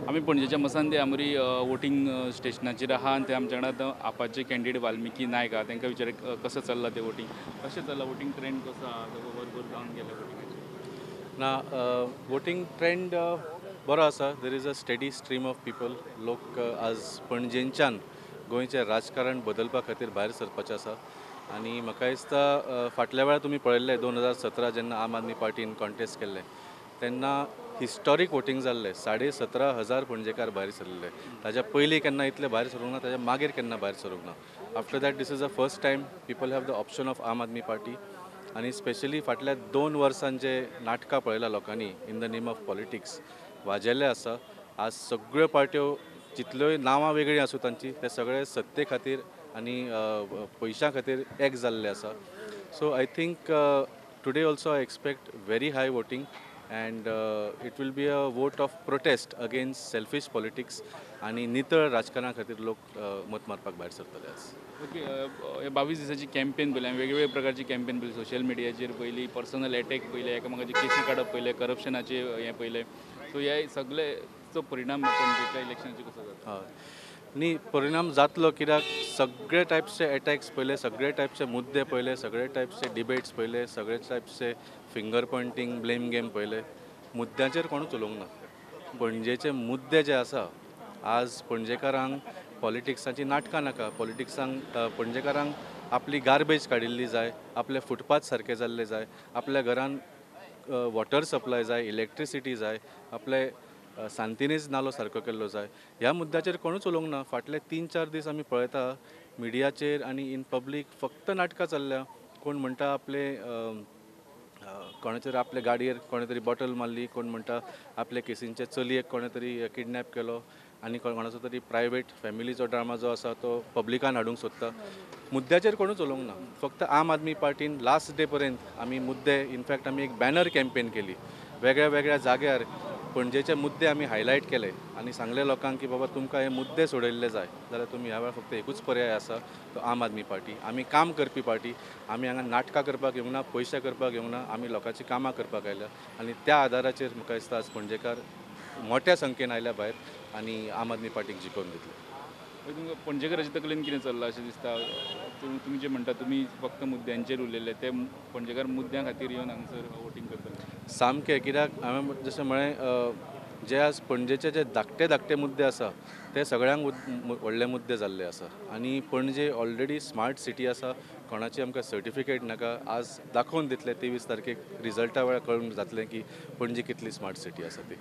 आम्ही पणजेच्या मसांदे आमरी वोटिंग स्टेशनाचेर आहा आनी ते आमचे वांगडा आतां आपाचे कॅन्डिडेट वाल्मिकी नायक आहा तांकां विचारक कसो चल्ला तें वोटिंग कशें चल्ला वोटिंग ट्रेंड कसो आहा वरभर जावन गेल्या वोटिंगाचेर ना वोटिंग ट्रेंड बरो आसा. There is a steady stream of people. लोक आज पणजेंच्यान गोंयचें राजकारण बदलपा खातीर भायर सरपाचें आसा. आनी म्हाका दिसता फाटल्या वेळार तुमी पळयल्लें 2017 जेन्ना आम आदमी पार्टीन कॉन्टेस्ट केल्लें तेन्ना हिस्टॉरीक वोटींग जाल्लें. 17,500 पणजेकार भायर सरलेले. ताच्या पयलीं केन्ना इतले भायर सरूंक ना, ताच्या मागीर केन्ना भायर सरूंक ना. After that this is the first time people have the option of Aam Aadmi party. आनी स्पेशली फाटल्या 2 वर्सांचे नाटकां पळयल्या लोकांनी in the name of politics वाजेल्ले आसा. आज सगळ्यो पार्ट्यो जितल्योय नांवां वेगळीं आसूं तांची ते सगळे सत्ते खातीर आनी पयशां खातीर एक जाल्ले आसा. So I think today also I expect very high voting and it will be a vote of protest against selfish politics आणि नितळ राजकारणा खातीर लोक मत मारपाक भायर सरतले आज. ओके हे 22 दिसाची कॅम्पेन पळयली हांवें वेगवेगळे प्रकारची कॅम्पेन पळयली सोशल मिडियाचेर पयली पर्सनल एटॅक पयले एकामेकाची केसी काडप पयले करप्शनाचे हें पयले सो हे सगळेचो परिणाम पणजेच्या इलेक्शनाचेर कसो जाता हय न्ही परिणाम जातलो कित्याक सगळे टायप्सचे एटॅक्स पयले सगळे टायप्सचे मुद्दे पयले सगळे टायप्सचे डिबेट्स पयले सगळे टायप्सचे फिंगर पॉयंटींग ब्लेम गेम पयले मुद्द्याचेर कोणूच उलोवंक ना. पणजेचे मुद्दे जे आसा आज पणजेकारांक पॉलिटिक्साची नाटकां नाका. पणजेकारांक आपली गार्बेज काडिल्ली जाय, आपले फुटपाथ सारके जाल्ले जाय, आपल्या घरान वॉटर सप्लाय जाय, इलेक्ट्रिसिटी जाय, आपले सांतिनेज नालो सारको केल्लो जाय. ह्या मुद्द्याचेर कोणूच उलोवंक ना. फाटले 3-4 दीस आमी पळयता मिडियाचेर आनी इन पब्लीक फक्त नाटकां चल्ल्या. कोण म्हणटा आपले कोणाचेर आपले गाडयेर कोणे तरी बॉटल मारली, कोण म्हणटा आपले केसींचे चलयेक कोणे तरी किडनॅप केलो आनी कोणाचो तरी प्रायवेट फॅमिलीचो ड्रामा जो आसा तो पब्लिकान हाडूंक सोदता. मुद्द्याचेर कोणूच उलोवंक ना. फक्त आम आदमी पार्टीन लास्ट डे पर्यंत आमी मुद्दे इनफॅक्ट आमी एक बॅनर कॅम्पेन केली. वेगळ्या वेगळ्या जाग्यार पणजेचे मुद्दे आमी हायलायट केले आनी सांगले लोकांक की बाबा तुमकां हे मुद्दे सोडयल्ले जाय जाल्यार तुमी ह्या वेळार फक्त एकूच पर्याय आसा तो आम आदमी पार्टी. आमी काम करपी पार्टी. आमी हांगा नाटकां करपाक येवंक ना, पयशे करपाक येवंक ना. आमी लोकांची कामां करपाक आयल्या आनी त्या आदाराचेर म्हाका दिसता आज पणजेकार मोठ्या संख्येन आयल्या भायर आनी आम आदमी पार्टीक जिखोवन दितले. तुमकां पणजेकाराच्या तकलेन कितें चल्लां अशें दिसता तुमी जे म्हणटा तुमी फक्त मुद्द्यांचेर उलयले ते पणजेकार मुद्द्यां खातीर येवन हांगासर वोटींग करतले सामकें कित्याक हांवें जशें म्हळें जे आज पणजेचे जे धाकटे धाकटे मुद्दे आसा ते सगळ्यांक व्हडले मुद्दे जाल्ले आसा. आनी पणजे ऑलरेडी स्मार्ट सिटी आसा. कोणाची आमकां सर्टिफिकेट नाका. आज दाखोवन दितले 23 तारखेक रिजल्टा वेळार कळून जातलें की पणजे कितली स्मार्ट सिटी आसा ती.